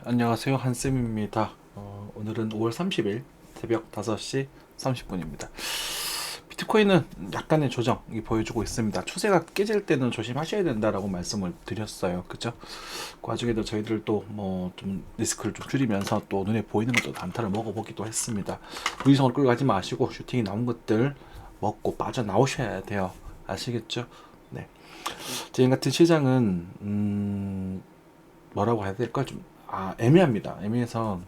안녕하세요. 한쌤입니다. 오늘은 5월 30일 새벽 5시 30분입니다. 비트코인은 약간의 조정이 보여주고 있습니다. 추세가 깨질 때는 조심하셔야 된다라고 말씀을 드렸어요. 그죠? 그 와중에도 저희들도 뭐 좀 리스크를 좀 줄이면서 또 눈에 보이는 것도 단타를 먹어보기도 했습니다. 무리성을 끌고 가지 마시고 슈팅이 나온 것들 먹고 빠져나오셔야 돼요. 아시겠죠? 네. 지금 같은 시장은 뭐라고 해야 될까? 좀 애매합니다. 애매해서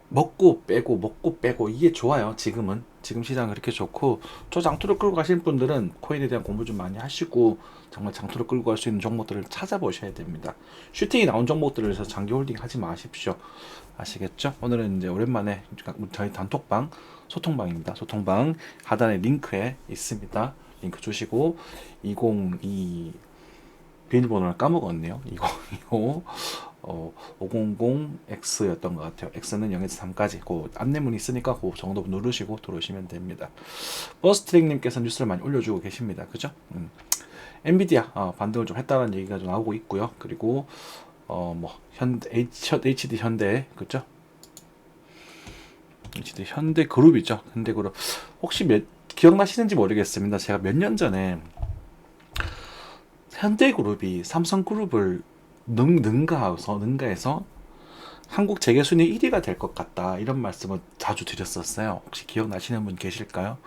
먹고 빼고 이게 좋아요. 지금 시장 그렇게 좋고, 저 장투를 끌고 가신 분들은 코인에 대한 공부 좀 많이 하시고 정말 장투를 끌고 갈 수 있는 종목들을 찾아보셔야 됩니다. 슈팅이 나온 종목들을 해서 장기 홀딩 하지 마십시오. 아시겠죠? 오늘은 이제 오랜만에 저희 단톡방 소통방입니다. 소통방 하단에 링크에 있습니다. 링크 주시고 2022 비밀번호를 까먹었네요. 2025 500X였던 것 같아요. X는 0에서 3까지 그 안내문이 있으니까 그 정도 누르시고 들어오시면 됩니다. 버스트랙님께서 뉴스를 많이 올려주고 계십니다. 그죠? 엔비디아 반등을 좀 했다는 얘기가 좀 나오고 있고요. 그리고 뭐 HD 현대 그죠? HD 현대 그룹이죠. 현대 그룹 혹시 기억나시는지 모르겠습니다. 제가 몇 년 전에 현대그룹이 삼성그룹을 능가해서 한국 재계순위 1위가 될 것 같다 이런 말씀을 자주 드렸었어요. 혹시 기억나시는 분 계실까요?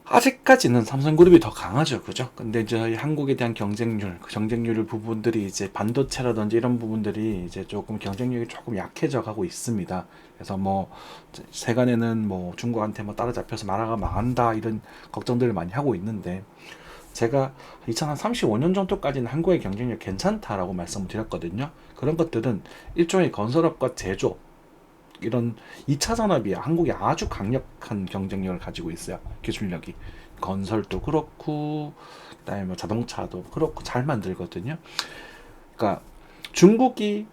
아직까지는 삼성그룹이 더 강하죠, 그죠? 근데 이제 한국에 대한 경쟁률, 그 경쟁률 부분들이 이제 반도체라든지 이런 부분들이 이제 조금 경쟁력이 조금 약해져 가고 있습니다. 그래서 뭐 세간에는 뭐 중국한테 뭐 따라잡혀서 나라가 망한다 이런 걱정들을 많이 하고 있는데, 제가 2035년 정도까지는 한국의 경쟁력 괜찮다라고 말씀을 드렸거든요. 그런 것들은 일종의 건설업과 제조 이런 2차 산업이 한국이 아주 강력한 경쟁력을 가지고 있어요. 기술력이. 건설도 그렇고, 그다음에 뭐 자동차도 그렇고 잘 만들거든요. 그러니까 중국이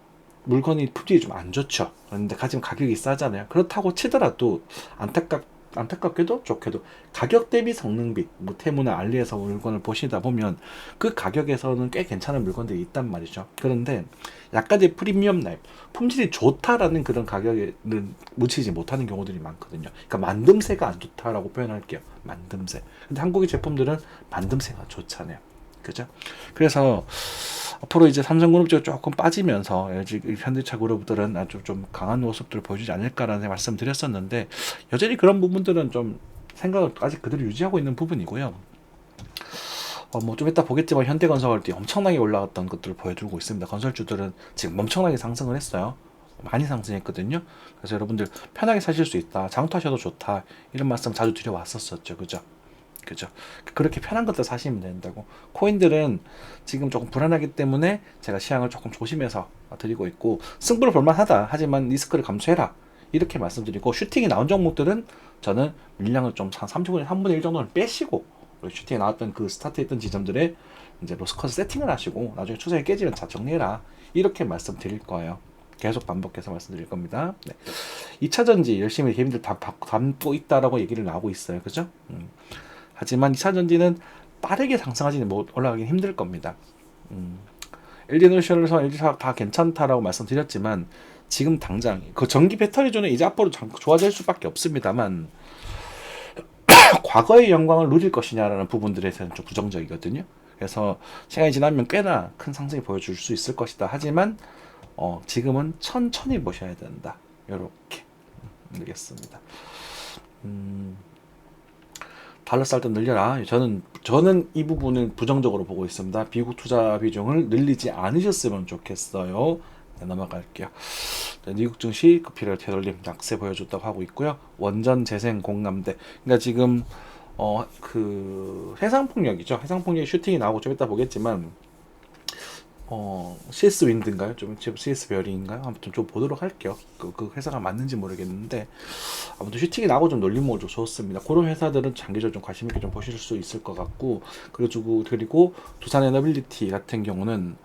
물건이 품질이 좀 안 좋죠. 그런데 가지만 가격이 싸잖아요. 그렇다고 치더라도 안타깝게도 좋게도 가격 대비 성능비, 뭐 테무나 알리에서 물건을 보시다 보면 그 가격에서는 꽤 괜찮은 물건들이 있단 말이죠. 그런데 약간의 프리미엄 라인, 품질이 좋다라는 그런 가격에는 묻히지 못하는 경우들이 많거든요. 그러니까 만듦새가 안 좋다라고 표현할게요. 만듦새. 근데 한국의 제품들은 만듦새가 좋잖아요. 그죠? 그래서 앞으로 이제 삼성그룹 쪽이 조금 빠지면서 LG 현대차 그룹들은 아주 좀 강한 모습들을 보여주지 않을까라는 말씀 드렸었는데, 여전히 그런 부분들은 좀 생각을 아직 그대로 유지하고 있는 부분이고요. 뭐 좀 이따 보겠지만 현대건설이 엄청나게 올라갔던 것들을 보여주고 있습니다. 건설주들은 지금 엄청나게 상승을 했어요. 많이 상승했거든요. 그래서 여러분들 편하게 사실 수 있다, 장투하셔도 좋다 이런 말씀 자주 드려왔었었죠. 그죠? 그죠? 그렇게 편한 것들 사시면 된다고. 코인들은 지금 조금 불안하기 때문에 제가 시향을 조금 조심해서 드리고 있고, 승부를 볼만하다 하지만 리스크를 감수해라 이렇게 말씀드리고, 슈팅이 나온 종목들은 저는 물량을 좀 한 30분의 3분의 1 정도는 빼시고, 슈팅이 나왔던 그 스타트했던 지점들에 이제 로스커스 세팅을 하시고 나중에 추세에 깨지면 다 정리해라 이렇게 말씀드릴 거예요. 계속 반복해서 말씀드릴 겁니다. 네. 2차전지 열심히 개인들 다 담고 있다라고 얘기를 나오고 있어요. 그죠? 하지만 2차전지는 빠르게 상승하지는 올라가긴 힘들 겁니다. LG에너지에서 LG사 다 괜찮다라고 말씀드렸지만, 지금 당장 그 전기 배터리존은 이제 앞으로 좋아질 수밖에 없습니다만, 과거의 영광을 누릴 것이냐라는 부분들에 대해서는 좀 부정적이거든요. 그래서 시간이 지나면 꽤나 큰 상승이 보여줄 수 있을 것이다. 하지만 지금은 천천히 보셔야 된다. 이렇게 알겠습니다. 달러 쌀때 늘려라. 저는 이 부분을 부정적으로 보고 있습니다. 미국 투자 비중을 늘리지 않으셨으면 좋겠어요. 네, 넘어갈게요. 네, 미국 증시 급히를 되돌림 약세 보여줬다고 하고 있고요. 원전 재생 공감대. 그러니까 지금 그 해상폭력이죠. 해상폭력의 슈팅이 나오고 좀 이따 보겠지만, CS 윈드인가요? 좀 CS 별인가요? 아무튼 좀 보도록 할게요. 그 회사가 맞는지 모르겠는데, 아무튼 슈팅이 나고 좀 놀림목을 좀 줬습니다. 그런 회사들은 장기적으로 좀 관심 있게 좀 보실 수 있을 것 같고, 그리고 두산 에너빌리티 같은 경우는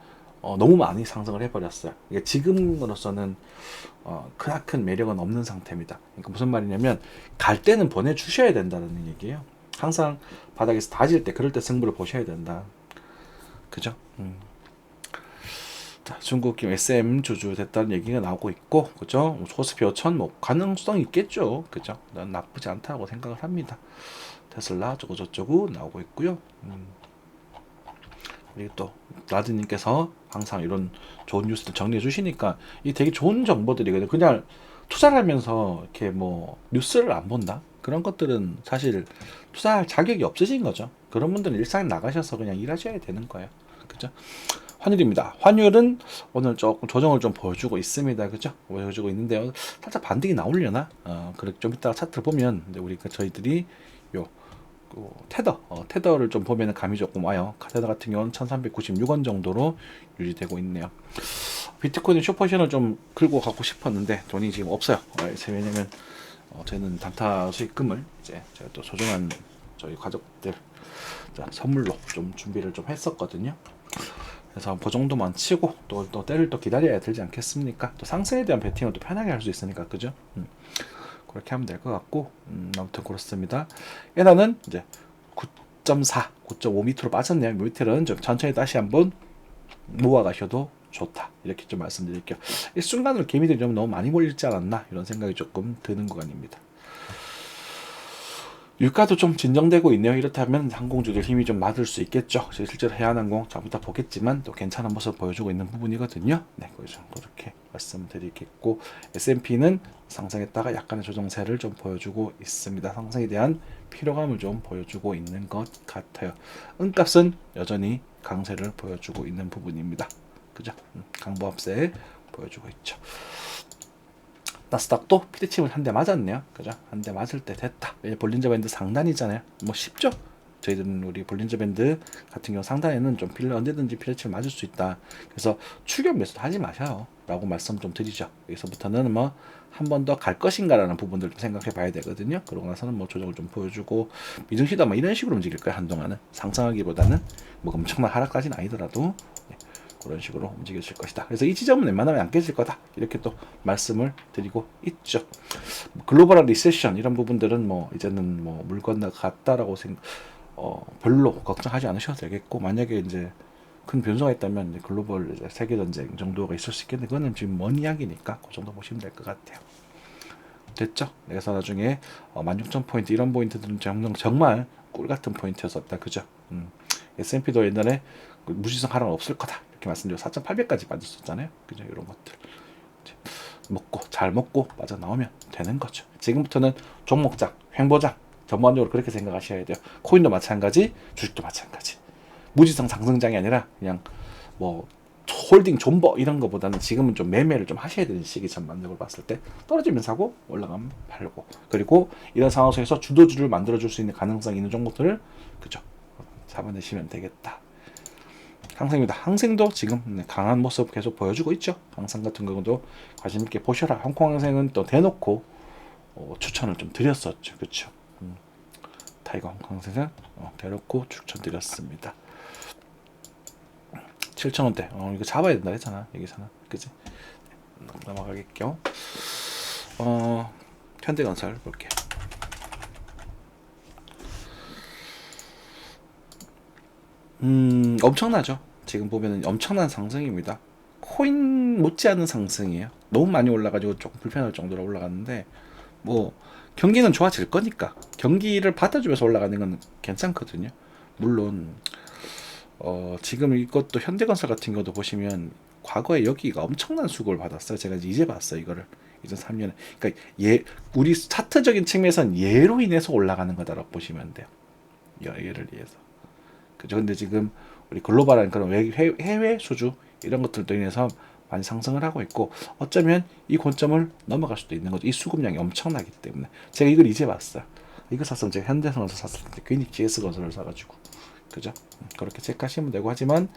너무 많이 상승을 해버렸어요. 이게 지금으로서는 크나큰 매력은 없는 상태입니다. 그러니까 무슨 말이냐면, 갈 때는 보내주셔야 된다는 얘기예요. 항상 바닥에서 다질 때, 그럴 때 승부를 보셔야 된다. 그죠? 자, 중국 기업 SM 주주 됐다는 얘기가 나오고 있고, 그죠? 코스피 5천 뭐 가능성 있겠죠, 그죠? 난 나쁘지 않다고 생각을 합니다. 테슬라 저거 저쩌고 나오고 있고요. 그리고 또 라드님께서 항상 이런 좋은 뉴스를 정리해 주시니까 이 되게 좋은 정보들이거든요. 그냥 투자를 하면서 이렇게 뭐 뉴스를 안 본다, 그런 것들은 사실 투자할 자격이 없으신 거죠. 그런 분들은 일상에 나가셔서 그냥 일하셔야 되는 거예요. 그죠? 환율입니다. 환율은 오늘 조금 조정을 좀 보여주고 있습니다. 그죠? 보여주고 있는데요. 살짝 반등이 나오려나? 그래 좀 이따가 차트를 보면 이제 우리가 저희들이 요 테더를 좀 보면은 감이 조금 와요. 테더 같은 경우는 1396원 정도로 유지되고 있네요. 비트코인 슈퍼션을 좀 긁고 가고 싶었는데 돈이 지금 없어요. 왜냐면 저희는 단타 수익금을 이제 제가 또 소중한 저희 가족들 선물로 좀 준비를 좀 했었거든요. 그래서 그 정도만 치고 또 때를 또 기다려야 되지 않겠습니까? 또 상승에 대한 베팅을 또 편하게 할 수 있으니까, 그죠? 그렇게 하면 될 것 같고, 아무튼 그렇습니다. 에나는 이제 9.4, 9.5 밑으로 빠졌네요. 밑으로는 좀 천천히 다시 한번 모아가셔도 좋다, 이렇게 좀 말씀드릴게요. 이 순간으로 개미들이 좀 너무 많이 몰리지 않았나, 이런 생각이 조금 드는 구간입니다. 유가도 좀 진정되고 있네요. 이렇다면 항공주들 힘이 좀 맞을 수 있겠죠. 실제로 해안항공 좀 이따 보겠지만 또 괜찮은 모습 보여주고 있는 부분이거든요. 네, 그렇게 말씀드리겠고, S&P는 상승했다가 약간의 조정세를 좀 보여주고 있습니다. 상승에 대한 피로감을 좀 보여주고 있는 것 같아요. 은값은 여전히 강세를 보여주고 있는 부분입니다. 그죠? 강보합세 보여주고 있죠. 나스닥도 피드침을 한 대 맞았네요. 그죠? 한 대 맞을 때 됐다. 볼린저 밴드 상단이잖아요. 뭐 쉽죠? 저희들은 우리 볼린저 밴드 같은 경우 상단에는 좀 언제든지 피드침을 맞을 수 있다. 그래서 추격 매수도 하지 마셔요, 라고 말씀 좀 드리죠. 여기서부터는 뭐 한 번 더 갈 것인가라는 부분들 좀 생각해 봐야 되거든요. 그러고 나서는 뭐 조정을 좀 보여주고, 미증시도 뭐 이런 식으로 움직일 거예요. 한동안은 상승하기보다는 뭐 엄청난 하락까지는 아니더라도 그런 식으로 움직여질 것이다. 그래서 이 지점은 웬만하면 안 깨질 거다, 이렇게 또 말씀을 드리고 있죠. 글로벌한 리세션 이런 부분들은 뭐 이제는 뭐 물 건너갔다라고 별로 걱정하지 않으셔도 되겠고, 만약에 이제 큰 변수가 있다면 이제 글로벌 세계 전쟁 정도가 있을 수 있겠는데, 그거는 지금 먼 이야기니까 그 정도 보시면 될 것 같아요. 됐죠? 그래서 나중에 16,000포인트 이런 포인트들은 정말 꿀 같은 포인트였었다, 그죠? S&P도 옛날에 무지성 하락 없을 거다, 이렇게 말씀드리고 4,800까지 빠졌었잖아요. 그죠? 이런 것들 잘 먹고 빠져나오면 되는 거죠. 지금부터는 종목장, 횡보장 전반적으로 그렇게 생각하셔야 돼요. 코인도 마찬가지, 주식도 마찬가지. 무지성 상승장이 아니라 그냥 뭐 홀딩 존버 이런 거보다는 지금은 좀 매매를 좀 하셔야 되는 시기, 전반적으로 봤을 때 떨어지면 사고 올라가면 팔고, 그리고 이런 상황 속에서 주도주를 만들어줄 수 있는 가능성이 있는 종목들을, 그죠, 잡아내시면 되겠다. 항생입니다. 항생도 지금 강한 모습 계속 보여주고 있죠. 항상 같은 경우도 관심 있게 보셔라. 홍콩 항생은 또 대놓고 추천을 좀 드렸었죠. 그렇죠. 타이거 홍콩 항생은 대놓고 추천드렸습니다. 7,000원대. 이거 잡아야 된다 했잖아, 여기서는. 그지? 넘어가겠죠. 현대건설 볼게. 엄청나죠. 지금 보면은 엄청난 상승입니다. 코인 못지않은 상승이에요. 너무 많이 올라가지고 조금 불편할 정도로 올라갔는데, 뭐 경기는 좋아질 거니까 경기를 받아주면서 올라가는 건 괜찮거든요. 물론 지금 이것도 현대건설 같은 경우도 보시면 과거에 여기가 엄청난 수급을 받았어요. 제가 이제 봤어요, 이거를 2003년에. 그러니까 우리 차트적인 측면에서는 예로 인해서 올라가는 거다라고 보시면 돼요. 예를 위해서. 그죠? 근데 지금 우리 글로벌한 그런 해외 수주 이런 것들도 인해서 많이 상승을 하고 있고, 어쩌면 이 고점을 넘어갈 수도 있는 거죠. 이 수급량이 엄청나기 때문에. 제가 이걸 이제 봤어요. 이거 샀으면 제가 현대건설 샀을 때 괜히 GS건설을 사가지고, 그죠? 그렇게 체크하시면 되고, 하지만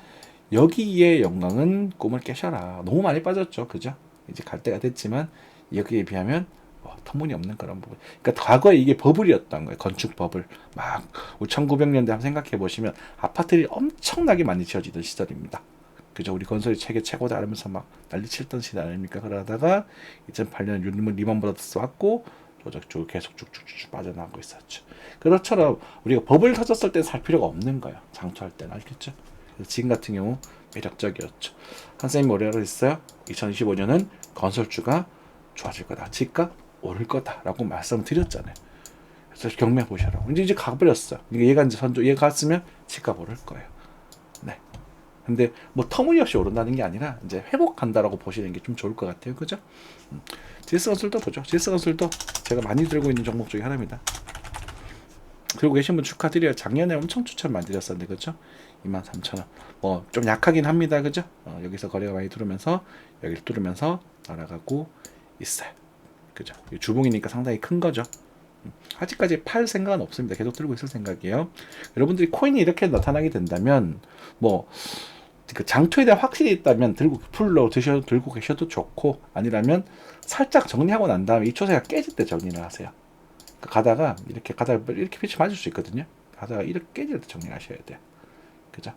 여기에 영광은 꿈을 깨셔라. 너무 많이 빠졌죠, 그죠? 이제 갈 때가 됐지만 여기에 비하면 터무니없는 그런 부분. 그러니까 과거에 이게 버블이었던 거예요. 건축 버블. 막 1900년대 한번 생각해 보시면 아파트들이 엄청나게 많이 지어지던 시절입니다. 그죠? 우리 건설이 세계 최고다 하면서 막 난리 쳤던 시대 아닙니까? 그러다가 2008년 리먼 브라더스 왔고 쭉 계속 쭉쭉쭉 빠져나가고 있었죠. 그렇처럼 우리가 버블 터졌을 때 살 필요가 없는 거예요. 장투할 때는. 알겠죠? 그래서 지금 같은 경우 매력적이었죠. 한쌤이 뭐라고 했어요? 2025년은 건설주가 좋아질 거다. 집값 오를 거다라고 말씀드렸잖아요. 그래서 경매 보시라고. 이제 가버렸어. 얘가 이제 얘가 갔으면 집값 오를 거예요. 네. 근데 뭐 터무니없이 오른다는 게 아니라 이제 회복한다라고 보시는 게 좀 좋을 것 같아요. 그죠? GS건설도 보죠. GS건설도 제가 많이 들고 있는 종목 중에 하나입니다. 들고 계신 분 축하드려요. 작년에 엄청 추천 많이 드렸었는데 그죠? 23,000원. 뭐 좀 약하긴 합니다. 그죠? 여기서 거래가 많이 들어오면서 여기를 뚫으면서 날아가고 있어요. 그죠? 주봉이니까 상당히 큰 거죠. 아직까지 팔 생각은 없습니다. 계속 들고 있을 생각이에요. 여러분들이 코인이 이렇게 나타나게 된다면 뭐 그 장투에 대한 확실히 있다면 풀로 들고 계셔도 좋고, 아니라면 살짝 정리하고 난 다음에 이 추세가 깨질 때 정리를 하세요. 가다가 이렇게 pitch 맞을 수 있거든요. 가다가 이렇게 깨질 때 정리하셔야 돼요. 그죠?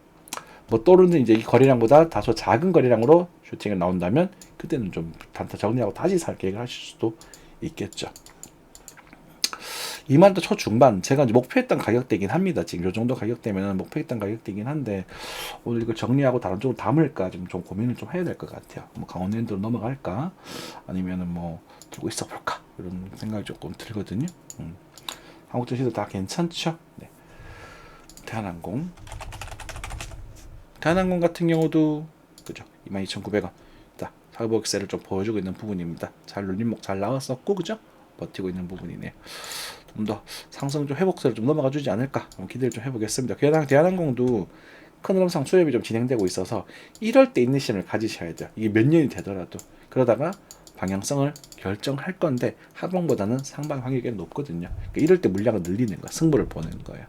뭐 또는 이제 이 거래량보다 다소 작은 거래량으로 슈팅을 나온다면 그때는 좀 단타 정리하고 다시 살 계획을 하실 수도 있겠죠. 2만원 초중반, 제가 이제 목표했던 가격대긴 합니다. 지금 요 정도 가격대면 목표했던 가격대긴 한데, 오늘 이걸 정리하고 다른 쪽으로 담을까 좀 고민을 좀 해야 될 것 같아요. 뭐 강원랜드로 넘어갈까, 아니면은 뭐 들고 있어 볼까, 이런 생각이 조금 들거든요. 한국 증시도 다 괜찮죠. 네. 대한항공 같은 경우도 그죠, 22,900원 자, 사고복세를 좀 보여주고 있는 부분입니다. 잘 눌림목 잘 나왔었고, 그죠, 버티고 있는 부분이네요. 좀 더 상승 좀 회복세를 좀 넘어가 주지 않을까 기대를 좀 해보겠습니다. 대한항공도 큰 흐름상 수렴이 좀 진행되고 있어서 이럴 때 인내심을 가지셔야 돼요. 이게 몇 년이 되더라도. 그러다가 방향성을 결정할 건데 하방보다는 상방 확률이 높거든요. 그러니까 이럴 때 물량을 늘리는 거야. 승부를 보는 거예요.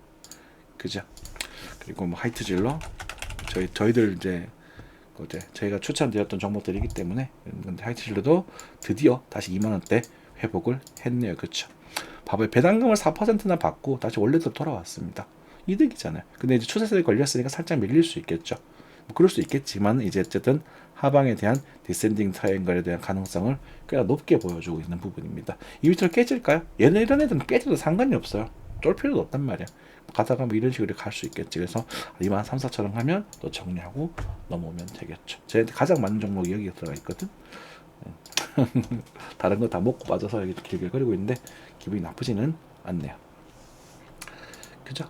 그죠? 그리고 뭐 하이트질러 저희들 이제 저희가 추천드렸던 종목들이기 때문에, 근데 하이트질러도 드디어 다시 2만원대 회복을 했네요. 그렇죠? 봐봐요. 배당금을 4%나 받고 다시 원래대로 돌아왔습니다. 이득이잖아요. 근데 이제 추세선에 걸렸으니까 살짝 밀릴 수 있겠죠. 뭐 그럴 수 있겠지만 이제 어쨌든 하방에 대한 디센딩 트라이앵글에 대한 가능성을 꽤나 높게 보여주고 있는 부분입니다. 이 밑으로 깨질까요? 이런 애들은 깨져도 상관이 없어요. 쫄 필요도 없단 말이야. 가다가 뭐 이런 식으로 갈 수 있겠지. 그래서 2만 3, 4처럼 하면 또 정리하고 넘어오면 되겠죠. 제한테 가장 맞는 종목이 여기에 들어가 있거든. 다른 거 다 먹고 빠져서 여기 길길거리고 있는데 기분이 나쁘지는 않네요. 그죠?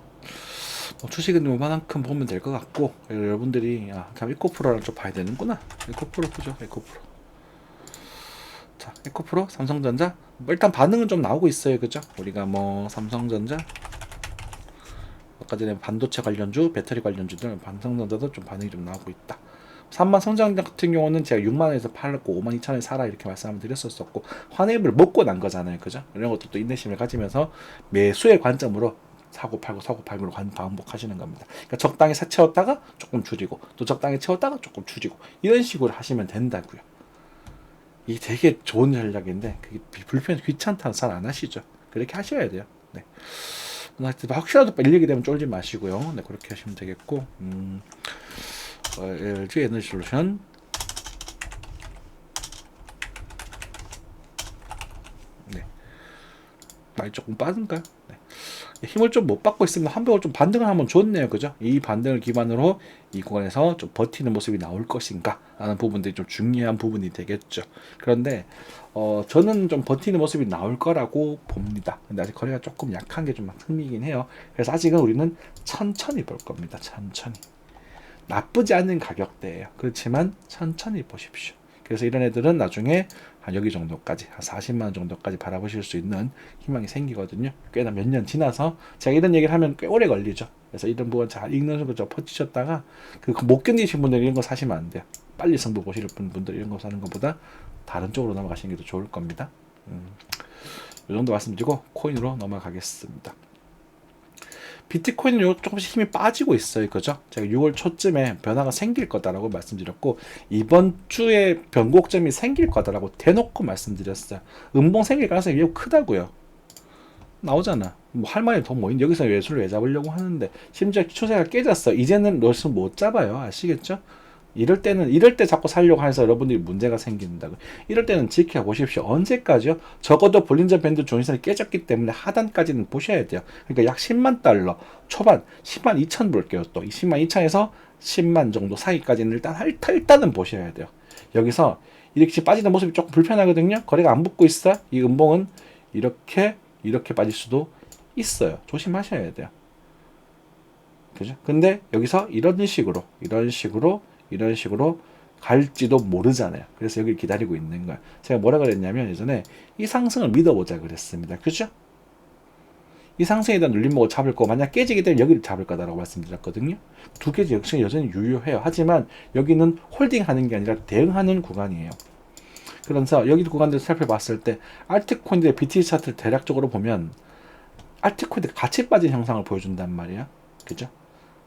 주식은 요만큼 보면 될 것 같고, 여러분들이 참 에코프로랑 좀 봐야 되는구나. 에코프로 보죠. 에코프로. 자, 에코프로, 삼성전자. 뭐 일단 반응은 좀 나오고 있어요. 그죠? 우리가 뭐 삼성전자, 아까 전에 반도체 관련주, 배터리 관련주들, 삼성전자도 좀 반응이 좀 나오고 있다. 3만 성장 같은 경우는 제가 6만원에서 팔았고 5만 2천원에 사라 이렇게 말씀을 드렸었고, 환입을 먹고 난 거잖아요. 그죠? 이런 것도 또 인내심을 가지면서 매수의 관점으로 사고 팔고로 반복하시는 겁니다. 그러니까 적당히 채웠다가 조금 줄이고, 또 적당히 채웠다가 조금 줄이고, 이런 식으로 하시면 된다고요. 이게 되게 좋은 전략인데 그게 불편 귀찮다는 잘 안 하시죠. 그렇게 하셔야 돼요. 네. 혹시라도 밀리게 되면 쫄지 마시고요. 네, 그렇게 하시면 되겠고, LG 에너지솔루션, 네, 많이 조금 빠진가요? 네. 힘을 좀 못 받고 있으면 한벽을 좀 반등을 하면 좋네요. 그죠? 이 반등을 기반으로 이 구간에서 좀 버티는 모습이 나올 것인가 라는 부분들이 좀 중요한 부분이 되겠죠. 그런데 저는 좀 버티는 모습이 나올 거라고 봅니다. 근데 아직 거래가 조금 약한 게 좀 흥미긴 해요. 그래서 아직은 우리는 천천히 볼 겁니다. 천천히. 나쁘지 않은 가격대예요. 그렇지만 천천히 보십시오. 그래서 이런 애들은 나중에 한 여기 정도까지, 한 40만원 정도까지 바라보실 수 있는 희망이 생기거든요. 꽤나 몇 년 지나서, 제가 이런 얘기를 하면 꽤 오래 걸리죠. 그래서 이런 부분 잘 읽는 속도 퍼치셨다가 못 견디신 분들 이런 거 사시면 안 돼요. 빨리 승부 보실 분들 이런 거 사는 것보다 다른 쪽으로 넘어가시는 게 더 좋을 겁니다. 이 정도 말씀드리고 코인으로 넘어가겠습니다. 비트코인은 조금씩 힘이 빠지고 있어요. 그죠? 제가 6월 초쯤에 변화가 생길 거다라고 말씀드렸고, 이번 주에 변곡점이 생길 거다라고 대놓고 말씀드렸어요. 음봉 생길 가능성이 매우 크다고요. 나오잖아. 뭐 할 말이 더 뭐인, 여기서 매수를 왜 잡으려고 하는데, 심지어 추세가 깨졌어. 이제는 로스 못 잡아요. 아시겠죠? 이럴 때 자꾸 살려고 해서 여러분들이 문제가 생긴다고. 이럴 때는 지켜보십시오. 언제까지요? 적어도 볼린저 밴드 조인선이 깨졌기 때문에 하단까지는 보셔야 돼요. 그러니까 약 10만 달러 초반, 10만 2천 볼게요. 또 이 10만 2천에서 10만 정도 사이까지는 일단은 보셔야 돼요. 여기서 이렇게 빠지는 모습이 조금 불편하거든요. 거래가 안 붙고 있어. 이 음봉은 이렇게 빠질 수도 있어요. 조심하셔야 돼요. 그죠? 근데 여기서 이런 식으로 갈지도 모르잖아요. 그래서 여기를 기다리고 있는 거야. 제가 뭐라 그랬냐면 예전에 이 상승을 믿어보자 그랬습니다. 그죠? 이 상승에 대한 눌림목을 잡을 거, 만약 깨지게 되면 여기를 잡을 거다라고 말씀드렸거든요. 두 개 역시 여전히 유효해요. 하지만 여기는 홀딩하는 게 아니라 대응하는 구간이에요. 그래서 여기 구간들을 살펴봤을 때 알트코인들의 BTC 차트를 대략적으로 보면 알트코인들 같이 빠진 형상을 보여준단 말이야. 그죠?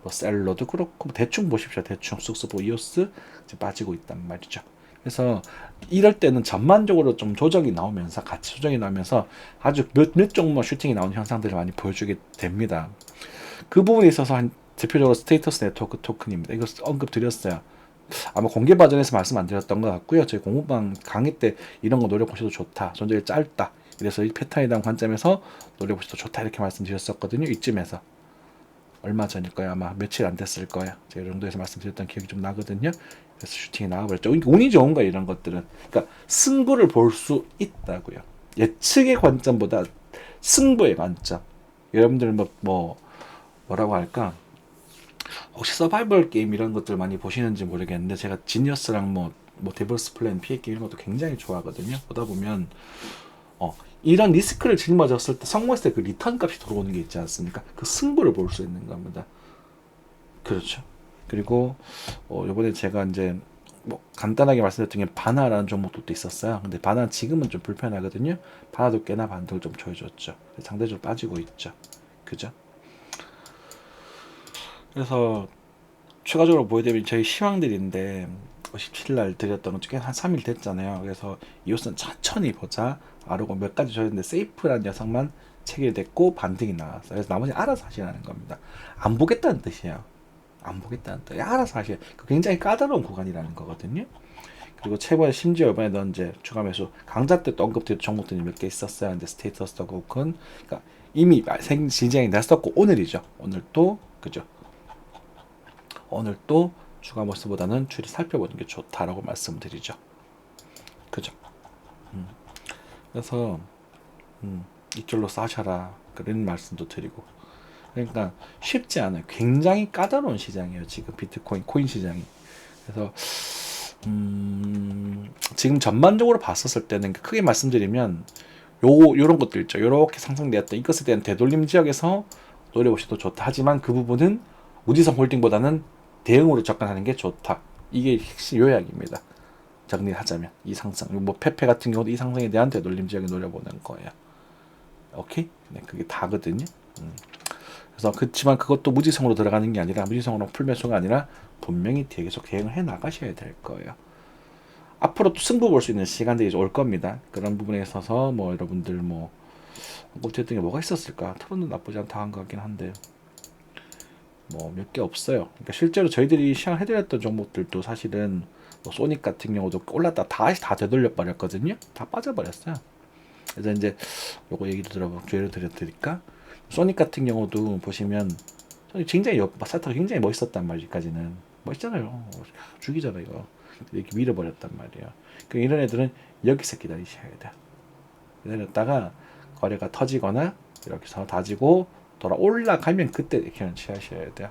뭐 셀러도 그렇고 대충 보십시오. 대충 쑥스보 이오스 빠지고 있단 말이죠. 그래서 이럴 때는 전반적으로 좀 조정이 나오면서 같이 조정이 나오면서 아주 몇 종목 슈팅이 나오는 현상들을 많이 보여주게 됩니다. 그 부분에 있어서 한 대표적으로 스테이터스 네트워크 토큰입니다. 이거 언급 드렸어요. 아마 공개 버전에서 말씀 안 드렸던 것 같고요. 저희 공부방 강의 때 이런 거 노려보셔도 좋다. 존재가 짧다. 그래서 이 패턴에 대한 관점에서 노려보셔도 좋다. 이렇게 말씀드렸었거든요. 이쯤에서. 얼마 전일까요? 아마 며칠 안 됐을 거예요. 제가 이 정도에서 말씀드렸던 기억이 좀 나거든요. 그래서 슈팅이 나와버렸죠. 운이 좋은 거예요, 이런 것들은. 그러니까 승부를 볼 수 있다고요. 예측의 관점보다 승부의 관점. 여러분들 뭐라고 할까? 혹시 서바이벌 게임 이런 것들 많이 보시는지 모르겠는데 제가 지니어스랑 뭐 데블스 플랜, 피해 게임 이런 것도 굉장히 좋아하거든요. 보다 보면 이런 리스크를 짊어졌을 때 성공했을 때 그 리턴 값이 들어오는 게 있지 않습니까? 그 승부를 볼 수 있는 겁니다. 그렇죠. 그리고 이번에 제가 이제 뭐 간단하게 말씀드렸던 게 바나라는 종목도 또 있었어요. 근데 바나는 지금은 좀 불편하거든요. 바나도 꽤나 반등을 좀 보여줬죠. 상대적으로 빠지고 있죠. 그죠? 그래서 추가적으로 보여드리면 저희 시황들인데 17날 드렸던 건 한 3일 됐잖아요. 그래서 이웃은 천천히 보자. 아르고 몇 가지 줘였는데 세이프라는 녀석만 체결됐고 반등이 나왔어요. 그래서 나머지 알아서 하시라는 겁니다. 안 보겠다는 뜻이에요. 안 보겠다는 뜻. 알아서 하셔야. 굉장히 까다로운 구간이라는 거거든요. 그리고 최근에 심지어 이번에도 이제 추가 매수 강자 때 또 언급드린 종목들이 몇 개 있었어요. 근데 스테이터스 토큰 그러니까 이미 진행이 났었고 오늘이죠. 오늘 또 그죠. 오늘 또 추가 매수보다는 추리 살펴보는 게 좋다라고 말씀드리죠. 그죠. 그래서 이쪽으로 싸셔라 그런 말씀도 드리고 그러니까 쉽지 않아요. 굉장히 까다로운 시장이에요. 지금 비트코인 코인 시장이. 그래서 지금 전반적으로 봤었을 때는 크게 말씀드리면 요런 것들 있죠. 요렇게 상승되었던 이것에 대한 되돌림 지역에서 노려보셔도 좋다. 하지만 그 부분은 우지성 홀딩보다는 대응으로 접근하는 게 좋다. 이게 핵심 요약입니다. 정리하자면 이 상승, 뭐 페페 같은 경우도 이 상승에 대한 되돌림 지역에 노려보는 거예요. 오케이? 네, 그게 다거든요. 그래서 그렇지만 그것도 무지성으로 들어가는 게 아니라 무지성으로 풀매수가 아니라 분명히 계속 대응을 해 나가셔야 될 거예요. 앞으로 또 승부 볼 수 있는 시간들이 올 겁니다. 그런 부분에 있어서 뭐 여러분들 뭐 어쨌든 게 뭐가 있었을까? 토론은 나쁘지 않다 한 것 같긴 한데 뭐 몇 개 없어요. 그러니까 실제로 저희들이 시향을 해드렸던 종목들도 사실은 뭐 소닉 같은 경우도 올랐다 다시 다 되돌려 버렸거든요. 다 빠져버렸어요. 그래서 이제 요거 얘기도 기회를 드릴까? 소닉 같은 경우도 보시면 굉장히 사타가 굉장히 멋있었단 말이까지는 멋있잖아요. 죽이잖아요. 이거 이렇게 밀어버렸단 말이에요. 그러니까 이런 애들은 여기서 기다리셔야 돼요. 기다렸다가 거래가 터지거나 이렇게 해서 다지고 돌아 올라가면 그때 액션을 취하셔야 돼요.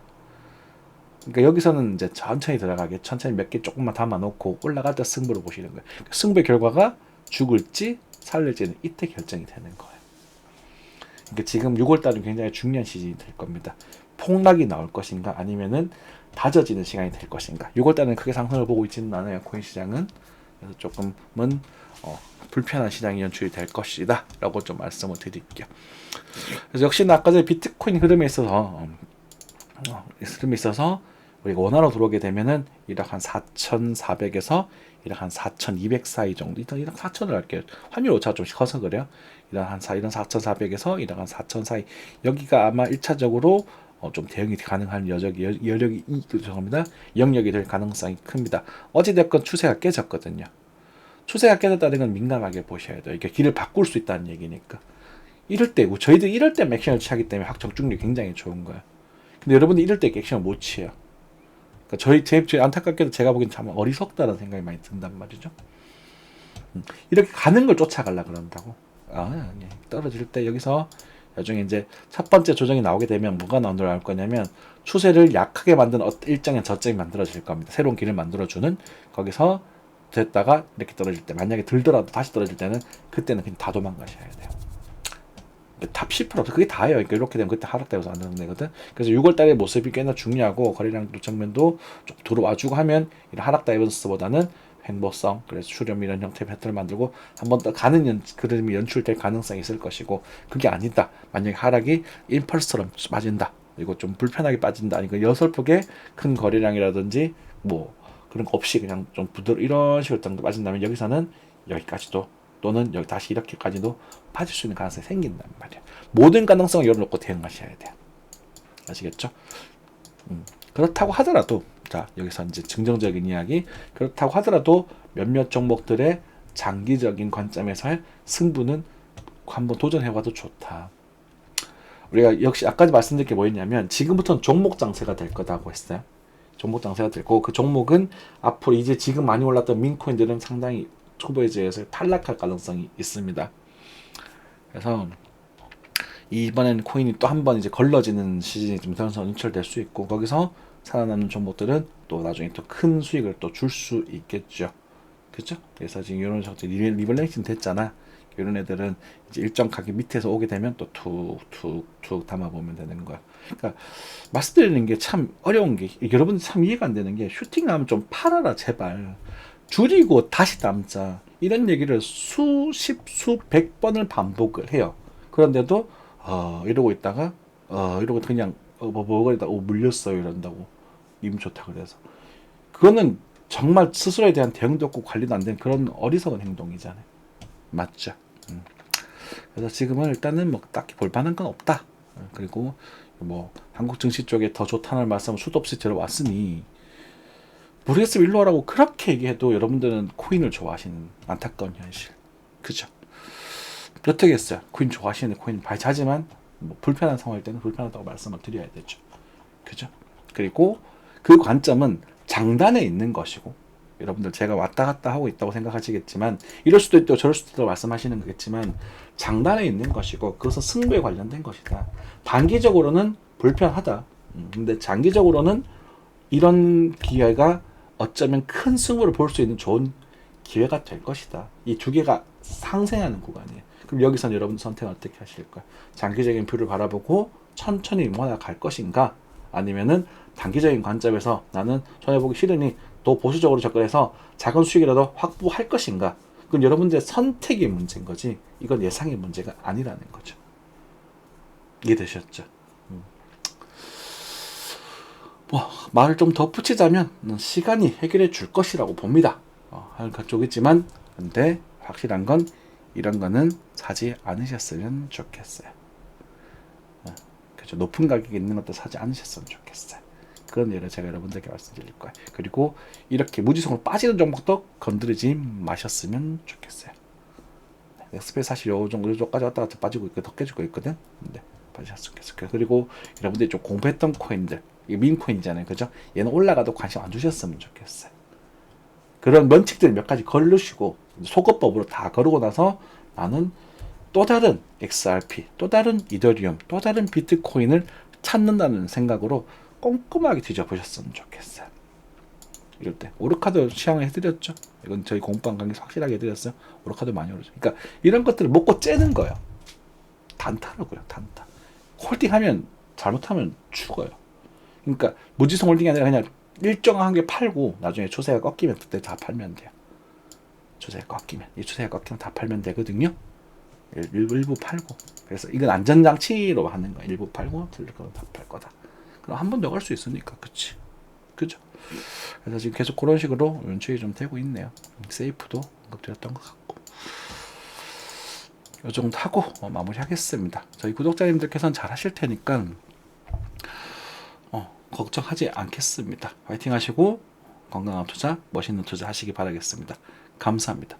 그러니까 여기서는 이제 천천히 들어가게 천천히 몇 개 조금만 담아놓고 올라갈 때 승부를 보시는 거예요. 승부의 결과가 죽을지 살릴지는 이때 결정이 되는 거예요. 그러니까 지금 6월달은 굉장히 중요한 시즌이 될 겁니다. 폭락이 나올 것인가 아니면은 다져지는 시간이 될 것인가. 6월달은 크게 상승을 보고 있지는 않아요. 코인 시장은. 그래서 조금은 불편한 시장이 연출이 될 것이다 라고 좀 말씀을 드릴게요. 그래서 역시나 아까 전에 비트코인 흐름에 있어서 우리가 원화로 들어오게 되면은 이락 한 4,400에서 이락 한 4,200 사이 정도. 일단 이락 4,000을 할게요. 환율 오차가 좀 커서 그래요. 이런 4,400에서 이락 한 4,000 사이. 여기가 아마 1차적으로 좀 대응이 가능한 여력이 죄송합니다. 영역이 될 가능성이 큽니다. 어찌됐건 추세가 깨졌거든요. 추세가 깨졌다는 건 민감하게 보셔야 돼요. 이게 길을 바꿀 수 있다는 얘기니까. 이럴 때 저희들 이럴 때 액션을 취하기 때문에 적중률이 굉장히 좋은 거예요. 근데 여러분들 이럴 때 액션을 못 취해요. 그러니까 저희 안타깝게도 제가 보기엔 참 어리석다는 생각이 많이 든단 말이죠. 이렇게 가는 걸 쫓아가려 그런다고. 떨어질 때 여기서 나중에 이제 첫 번째 조정이 나오게 되면 뭐가 나올 거냐면 추세를 약하게 만드는 일정의 저점이 만들어질 겁니다. 새로운 길을 만들어주는 거기서 됐다가 이렇게 떨어질 때 만약에 들더라도 다시 떨어질 때는 그때는 그냥 다 도망가셔야 돼요. 탑 10% 그게 다예요. 그러니까 이렇게 되면 그때 하락되어서 안 되는 거거든. 그래서 6월달의 모습이 꽤나 중요하고 거래량 정면도 좀 들어와주고 하면 이런 하락 다이버스보다는 횡보성, 그래서 수렴 이런 형태의 패턴을 만들고 한 번 더 가는 그림이 연출될 가능성이 있을 것이고, 그게 아니다. 만약에 하락이 임펄스처럼 빠진다. 그리고 좀 불편하게 빠진다. 아니면 여설프게 큰 거래량이라든지 뭐 그런 거 없이 그냥 좀 부드러 이런 식으로 정도 빠진다면 여기서는 여기까지도 또는 여기 다시 이렇게까지도 빠질 수 있는 가능성이 생긴단 말이에요. 모든 가능성을 열어놓고 대응하셔야 돼요. 아시겠죠? 그렇다고 하더라도 자 여기서 이제 긍정적인 이야기, 그렇다고 하더라도 몇몇 종목들의 장기적인 관점에서의 승부는 한번 도전해봐도 좋다. 우리가 역시 아까 말씀드린 게 뭐였냐면 지금부터는 종목 장세가 될 거다고 했어요. 종목 장세가 되고 그 종목은 앞으로 이제 지금 많이 올랐던 민코인들은 상당히 초보에 의해서 탈락할 가능성이 있습니다. 그래서 이번에는 코인이 또 한 번 이제 걸러지는 시즌이 좀 연출될 수 있고 거기서 살아남는 종목들은 또 나중에 또 큰 수익을 또 줄 수 있겠죠. 그죠? 그래서 지금 이런 형태 리밸런싱 됐잖아. 이런 애들은 이제 일정 가격 밑에서 오게 되면 또 툭툭툭 담아보면 되는 거야. 그러니까 말씀드리는 게 참 어려운 게 여러분 참 이해가 안 되는 게 슈팅하면 좀 팔아라 제발. 줄이고 다시 담자. 이런 얘기를 수백 번을 반복을 해요. 그런데도 이러고 있다가 이러고 그냥 뭐거리다 물렸어요 이런다고 님 좋다 그래서 그거는 정말 스스로에 대한 대응도 없고 관리도 안 된 그런 어리석은 행동이잖아요. 맞죠? 그래서 지금은 일단은 뭐 딱히 볼만한 건 없다. 그리고 뭐 한국 증시 쪽에 더 좋다는 말씀을 수도 없이 들어왔으니 모르겠으면 일로 와라고 그렇게 얘기해도 여러분들은 코인을 좋아하시는 안타까운 현실. 그죠? 어떻게 했어요? 코인 좋아하시는데 코인 하지만 뭐 불편한 상황일 때는 불편하다고 말씀을 드려야 되죠. 그죠? 그리고 그 관점은 장단에 있는 것이고 여러분들 제가 왔다 갔다 하고 있다고 생각하시겠지만 이럴 수도 있고 저럴 수도 있다고 말씀하시는 거겠지만 장단에 있는 것이고 그것은 승부에 관련된 것이다. 단기적으로는 불편하다. 근데 장기적으로는 이런 기회가 어쩌면 큰 승부를 볼 수 있는 좋은 기회가 될 것이다. 이 두 개가 상생하는 구간이에요. 그럼 여기서는 여러분 선택은 어떻게 하실까요? 장기적인 뷰를 바라보고 천천히 모아갈 것인가? 아니면은 단기적인 관점에서 나는 손해보기 싫으니 더 보수적으로 접근해서 작은 수익이라도 확보할 것인가? 그건 여러분들의 선택의 문제인 거지 이건 예상의 문제가 아니라는 거죠. 이해되셨죠? 뭐 말을 좀 덧붙이자면 시간이 해결해 줄 것이라고 봅니다. 하는 그쪽이지만 근데 확실한 건 이런 거는 사지 않으셨으면 좋겠어요. 그렇죠. 높은 가격에 있는 것도 사지 않으셨으면 좋겠어요. 그런 예를 제가 여러분들께 말씀드릴 거예요. 그리고 이렇게 무지성으로 빠지는 종목도 건드리지 마셨으면 좋겠어요. 엑스페 사실 요 정도까지 왔다 갔다 빠지고 있고 더 깨지고 있거든. 근데 빠지셨으면 좋겠어요. 그리고 여러분들이 좀 공부했던 코인들, 이게 민코인이잖아요, 그죠? 얘는 올라가도 관심 안 주셨으면 좋겠어요. 그런 원칙들 몇 가지 걸르시고 소거법으로 다 거르고 나서 나는 또 다른 XRP, 또 다른 이더리움, 또 다른 비트코인을 찾는다는 생각으로 꼼꼼하게 뒤져보셨으면 좋겠어요. 이럴 때 오르카도 시향을 해드렸죠. 이건 저희 공부한 관계에서 확실하게 해드렸어요. 오르카도 많이 오르죠. 그러니까 이런 것들을 먹고 째는 거예요. 단타라고요. 단타. 홀딩하면 잘못하면 죽어요. 그러니까 무지성 홀딩이 아니라 그냥 일정한 게 팔고 나중에 추세가 꺾이면 그때 다 팔면 돼요. 추세가 꺾이면 이 추세가 꺾이면 다 팔면 되거든요. 일부 팔고 그래서 이건 안전장치로 하는 거야. 일부 팔고 틀릴 거는 다 팔 거다. 그럼 한 번 더 갈 수 있으니까 그치 그죠? 그래서 지금 계속 그런 식으로 연출이 좀 되고 있네요. 세이프도 언급드렸던 것 같고 이 정도 하고 마무리하겠습니다. 저희 구독자님들께서는 잘 하실 테니까 걱정하지 않겠습니다. 화이팅 하시고 건강한 투자, 멋있는 투자 하시기 바라겠습니다. 감사합니다.